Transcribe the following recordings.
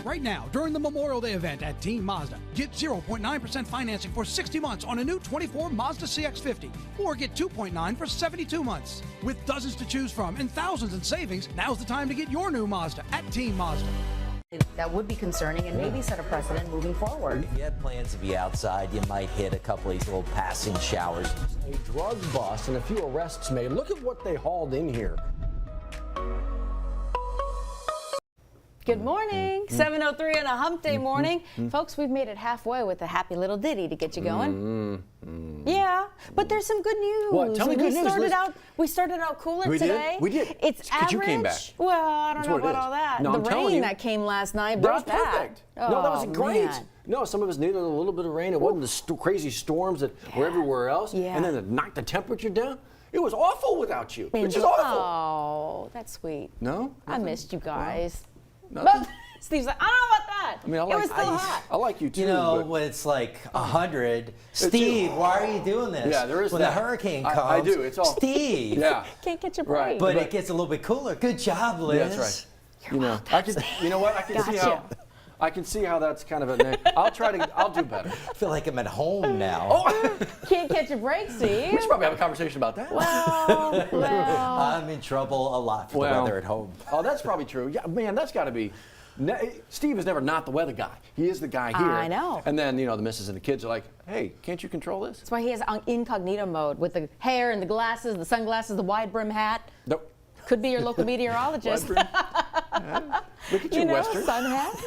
right now during the Memorial Day event at Team Mazda. Get 0.9% financing for 60 months on a new 24 Mazda CX-50, or get 2.9 for 72 months. With dozens to choose from and thousands in savings, now's the time to get your new Mazda at Team Mazda. That would be concerning and maybe set a precedent moving forward. If you had plans to be outside, you might hit a couple of these little passing showers. A drug bust and a few arrests made. Look at what they hauled in here. Good morning. 7:03 on a hump day morning. Folks, we've made it halfway with a happy little ditty to get you going. Yeah, but there's some good news. What? Tell me good news. We started out cooler today. We did. It's average. You came back. Well, I don't know about all that. No, the rain that came last night brought that. Was perfect. Oh, No, that was great. Man. No, some of us needed a little bit of rain. It wasn't the crazy storms that were everywhere else. Yeah. And then it knocked the temperature down. It was awful without you. It's just awful. Oh, that's sweet. No? I missed you guys. Nothing? Steve's like, I don't know about that. I mean, it was still hot. I like you too. You know, when it's like 100, Steve, why are you doing this? Yeah, there is when that. the hurricane comes, I do. It's all Steve. Yeah. Can't catch a break. Right. But it gets a little bit cooler. Good job, Liz. Yeah, that's right. You know, you know what? I can see how. I can see how that's kind of a. I'll do better. I feel like I'm at home now. Oh. Can't catch a break, Steve. We should probably have a conversation about that. Well. I'm in trouble a lot for the weather at home. Oh, that's probably true. Yeah, man, that's got to be. Steve is never not the weather guy. He is the guy here. I know. And then, you know, the missus and the kids are like, hey, can't you control this? That's why he has incognito mode with the hair and the glasses, the sunglasses, the wide brim hat. Nope. Could be your local meteorologist. Look at you, Western. Sun hat.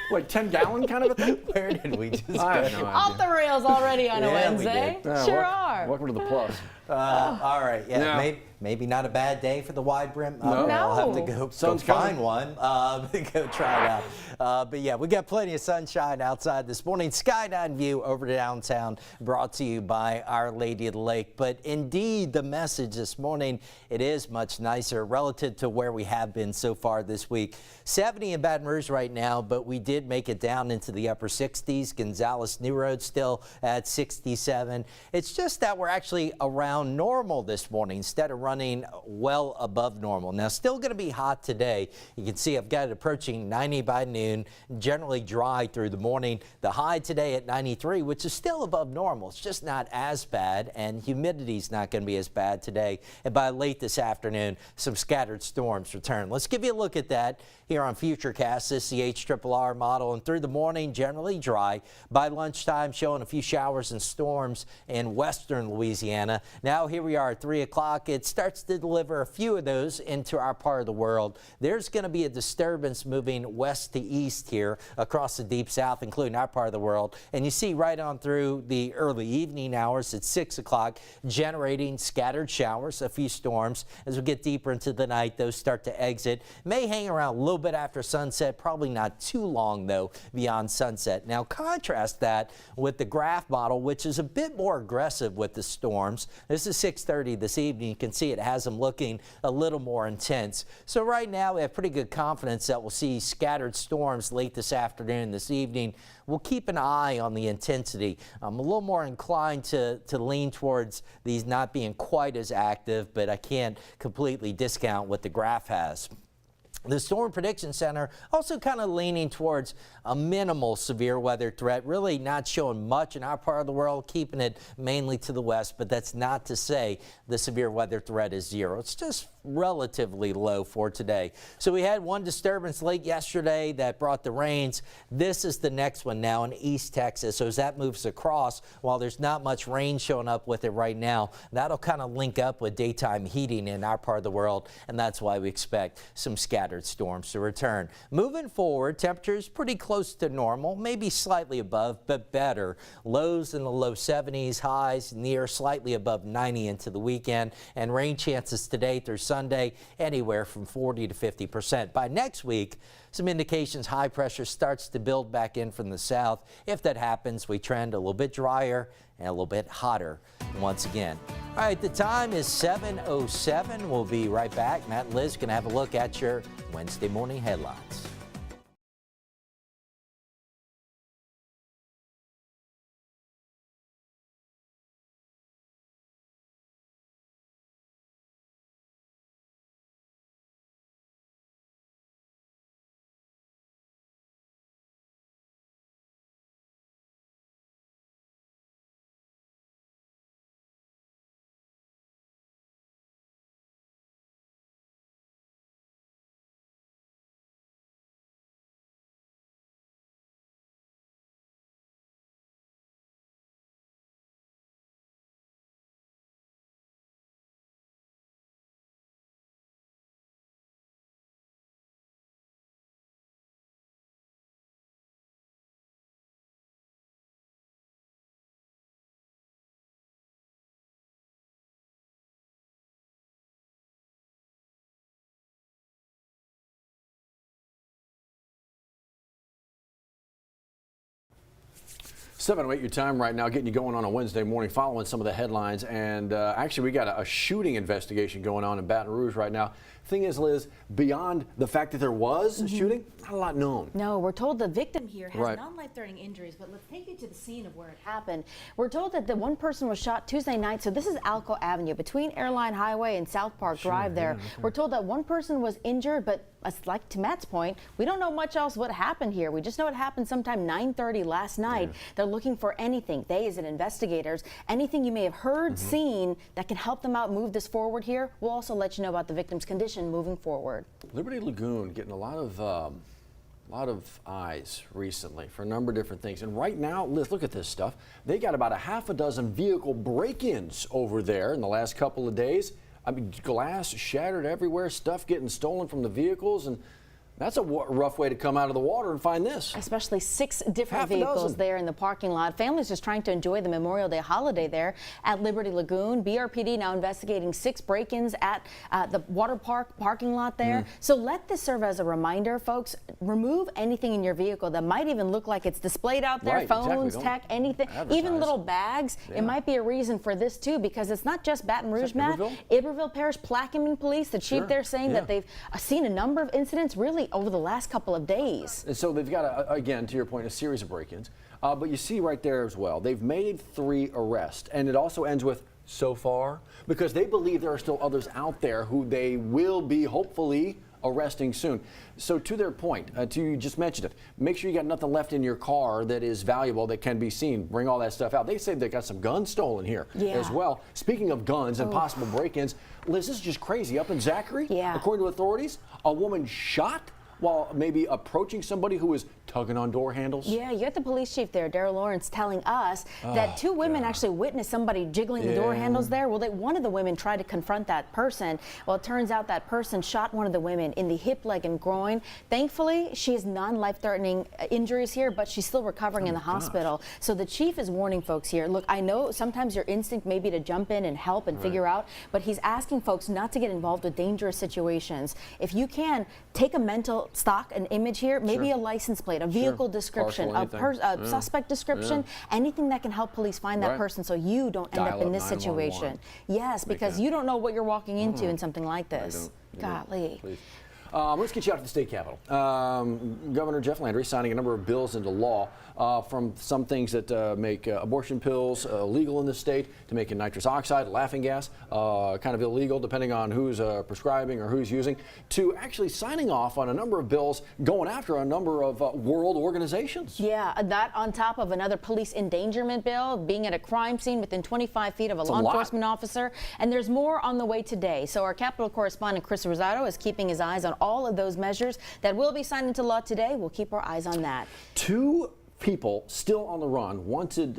What, 10-gallon kind of a thing? Where did we just go? I have no idea. Off the rails already on a Yeah, we Wednesday. did. Sure are. Welcome to the plus. All right, yeah, Yeah. maybe not a bad day for the wide brim. No. I'll have to go Sun's find coming. one, go try it out. But yeah, we got plenty of sunshine outside this morning. Skyline view over to downtown, brought to you by Our Lady of the Lake. But indeed, the message this morning, it is much nicer relative to where we have been so far this week. 70 in Baton Rouge right now, but we did make it down into the upper 60s. Gonzales New Road still at 67. It's just that we're actually around normal this morning instead of running well above normal. Now, still going to be hot today. You can see I've got it approaching 90 by noon, generally dry through the morning. The high today at 93, which is still above normal. It's just not as bad, and humidity is not going to be as bad today. And by late this afternoon, some scattered storms return. Let's give you a look at that here on Futurecast. This is the HRRR model, and through the morning, generally dry. By lunchtime, showing a few showers and storms in western Louisiana. Now here we are at 3 o'clock. It starts to deliver a few of those into our part of the world. There's going to be a disturbance moving west to east here across the deep south, including our part of the world. And you see right on through the early evening hours at 6 o'clock, generating scattered showers, a few storms. As we get deeper into the night, those start to exit. May hang around a little bit after sunset, probably not too long though beyond sunset. Now contrast that with the graph model, which is a bit more aggressive with the storms. This is 6:30 this evening. You can see it has them looking a little more intense. So right now we have pretty good confidence that we'll see scattered storms late this afternoon, this evening. We'll keep an eye on the intensity. I'm a little more inclined to lean towards these not being quite as active, but I can't completely discount what the graph has. The Storm Prediction Center also kind of leaning towards a minimal severe weather threat, really not showing much in our part of the world, keeping it mainly to the west, but that's not to say the severe weather threat is zero. It's just relatively low for today. So we had one disturbance late yesterday that brought the rains. This is the next one now in East Texas. So as that moves across, while there's not much rain showing up with it right now, that'll kind of link up with daytime heating in our part of the world, and that's why we expect some scattered storms to return. Moving forward, temperatures pretty close to normal, maybe slightly above, but better. Lows in the low 70s, highs near slightly above 90 into the weekend, and rain chances today through Sunday anywhere from 40 to 50%. By next week, some indications high pressure starts to build back in from the south. If that happens, we trend a little bit drier and a little bit hotter once again. All right, the time is 7:07. We'll be right back. Matt and Liz going to have a look at your Wednesday morning headlines. 7:08 your time right now, getting you going on a Wednesday morning, following some of the headlines. And actually, we got a shooting investigation going on in Baton Rouge right now. Thing is, Liz, beyond the fact that there was a shooting, not a lot known. No, we're told the victim here has Right. non-life-threatening injuries, but let's take you to the scene of where it happened. We're told that the one person was shot Tuesday night, so this is Alco Avenue, between Airline Highway and South Park Drive there. okay. We're told that one person was injured, but like to Matt's point, we don't know much else what happened here. We just know it happened sometime 9:30 last night. They're looking for anything, they as in investigators, anything you may have heard, seen that can help them out move this forward here. We'll also let you know about the victim's condition moving forward. Liberty Lagoon getting a lot of eyes recently for a number of different things. And right now, Liz, look at this stuff. They got about a half a dozen vehicle break-ins over there in the last couple of days. I mean, glass shattered everywhere, stuff getting stolen from the vehicles, and that's a rough way to come out of the water and find this. Especially 6 different Half a vehicles dozen. there in the parking lot. Families just trying to enjoy the Memorial Day holiday there at Liberty Lagoon. BRPD now investigating 6 break-ins at the water park parking lot there. So let this serve as a reminder, folks. Remove anything in your vehicle that might even look like it's displayed out there. Right, exactly. Phones, Don't tech, anything, advertise. even little bags. Yeah. It might be a reason for this too, because it's not just Baton Rouge, Matt. Iberville? Iberville Parish Plaquemine Police, the chief Sure, there saying yeah. that they've seen a number of incidents really over the last couple of days. And so they've got, again, to your point, a series of break-ins. But you see right there as well, they've made 3 arrests. And it also ends with so far, because they believe there are still others out there who they will be hopefully arresting soon. So to their point, you just mentioned it, make sure you got nothing left in your car that is valuable, that can be seen. Bring all that stuff out. They say they got some guns stolen here as well. Speaking of guns and possible break-ins, Liz, this is just crazy. Up in Zachary, according to authorities, a woman shot while maybe approaching somebody who was tugging on door handles. Yeah, you got the police chief there, Daryl Lawrence, telling us that 2 women actually witnessed somebody jiggling the door handles there. Well, one of the women tried to confront that person. Well, it turns out that person shot one of the women in the hip, leg, and groin. Thankfully, she has non-life-threatening injuries here, but she's still recovering in the hospital. So the chief is warning folks here. Look, I know sometimes your instinct may be to jump in and help and figure out, but he's asking folks not to get involved with dangerous situations. If you can, take a mental stock, an image here, maybe a license plate, a vehicle description, Parcel, a suspect description, anything that can help police find that person so you don't end up in this situation. Yes, because you don't know what you're walking into in something like this. Golly. Please. Let's get you out to the state capitol. Governor Jeff Landry signing a number of bills into law, from some things that make abortion pills legal in the state, to making nitrous oxide, laughing gas, kind of illegal depending on who's prescribing or who's using, to actually signing off on a number of bills going after a number of world organizations. Yeah, that on top of another police endangerment bill, being at a crime scene within 25 feet of a law enforcement officer. And there's more on the way today. So our Capitol correspondent Chris Rosado is keeping his eyes on all of those measures that will be signed into law today. We'll keep our eyes on that. 2 people still on the run, wanted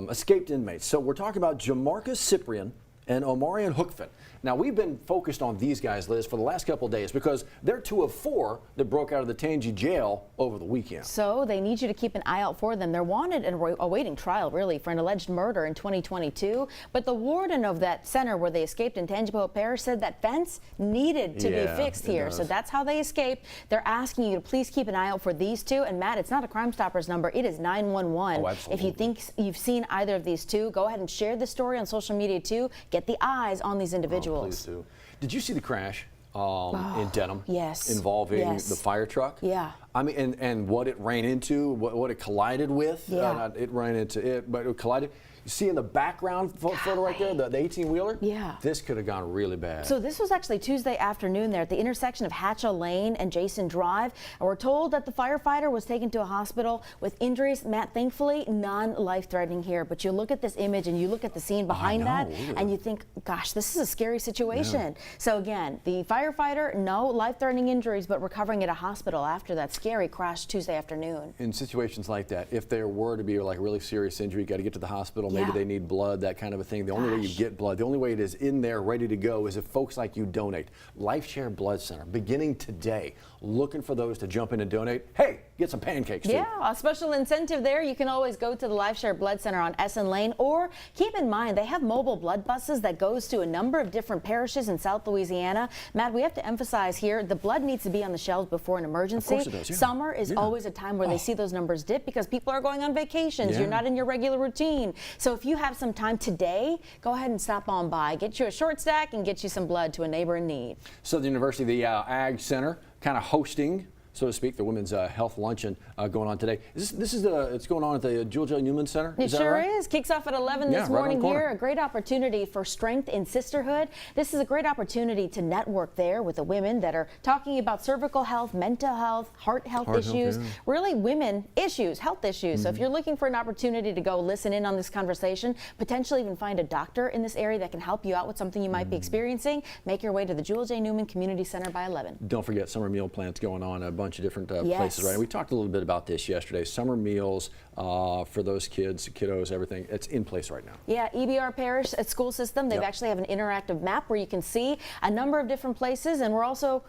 escaped inmates. So we're talking about Jamarcus Cyprian and Omarion Hookfin. Now, we've been focused on these guys, Liz, for the last couple of days because they're 2 of 4 that broke out of the Tangi jail over the weekend. So they need you to keep an eye out for them. They're wanted and awaiting trial, really, for an alleged murder in 2022. But the warden of that center where they escaped in Tangipahoa Parish said that fence needed to be fixed here. So that's how they escaped. They're asking you to please keep an eye out for these 2. And Matt, it's not a Crime Stoppers number. It is 911. Oh, absolutely. If you think you've seen either of these 2, go ahead and share the story on social media, too. Get the eyes on these individuals. Please do. Did you see the crash in Denham? Yes. Involving the fire truck? Yeah. I mean, and what it ran into, what it collided with. Yeah. It ran into it, but it collided. You see in the background photo right there, the 18-wheeler? Yeah. This could have gone really bad. So this was actually Tuesday afternoon there at the intersection of Hatchell Lane and Jason Drive. And we're told that the firefighter was taken to a hospital with injuries. Matt, thankfully, non-life-threatening here. But you look at this image and you look at the scene behind that and you think, gosh, this is a scary situation. So again, the firefighter, no life-threatening injuries, but recovering at a hospital after that scary crash Tuesday afternoon. In situations like that, if there were to be like a really serious injury, you got to get to the hospital. Maybe they need blood, that kind of a thing. The only way you get blood, the only way it is in there ready to go is if folks like you donate. LifeShare Blood Center, beginning today, looking for those to jump in and donate. Hey, get some pancakes too. Yeah, a special incentive there. You can always go to the LifeShare Blood Center on Essen Lane, or keep in mind they have mobile blood buses that goes to a number of different parishes in South Louisiana. Matt, we have to emphasize here, the blood needs to be on the shelves before an emergency. Of course it does, Summer is always a time where they see those numbers dip because people are going on vacations. You're not in your regular routine. So if you have some time today, go ahead and stop on by. Get you a short stack and get you some blood to a neighbor in need. Southern University, the Ag Center, kind of hosting, so to speak, the women's health luncheon going on today. It's going on at the Jewel J. Newman Center. It sure is. Kicks off at 11 this morning here. A great opportunity for strength in sisterhood. This is a great opportunity to network there with the women that are talking about cervical health, mental health, heart health issues, really women issues, health issues. So if you're looking for an opportunity to go listen in on this conversation, potentially even find a doctor in this area that can help you out with something you might be experiencing, make your way to the Jewel J. Newman Community Center by 11. Don't forget summer meal plans going on a bunch of different places, right? We talked a little bit about this yesterday. Summer meals for those kiddos, everything. It's in place right now. Yeah, EBR Parish School System, they've actually have an interactive map where you can see a number of different places. And we're also,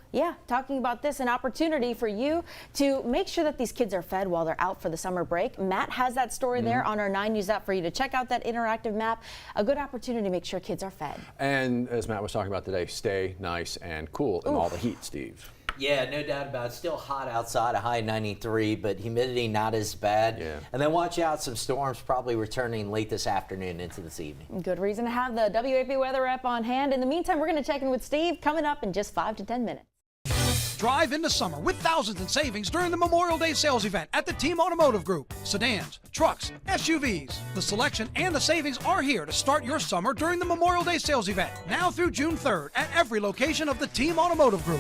talking about this, an opportunity for you to make sure that these kids are fed while they're out for the summer break. Matt has that story there on our 9 News app for you to check out that interactive map. A good opportunity to make sure kids are fed. And as Matt was talking about today, stay nice and cool in all the heat, Steve. Yeah, no doubt about it. Still hot outside, a high 93, but humidity not as bad. Yeah. And then watch out, some storms probably returning late this afternoon into this evening. Good reason to have the WAFB weather app on hand. In the meantime, we're going to check in with Steve coming up in just 5 to 10 minutes. Drive into summer with thousands in savings during the Memorial Day sales event at the Team Automotive Group. Sedans, trucks, SUVs. The selection and the savings are here to start your summer during the Memorial Day sales event, now through June 3rd at every location of the Team Automotive Group.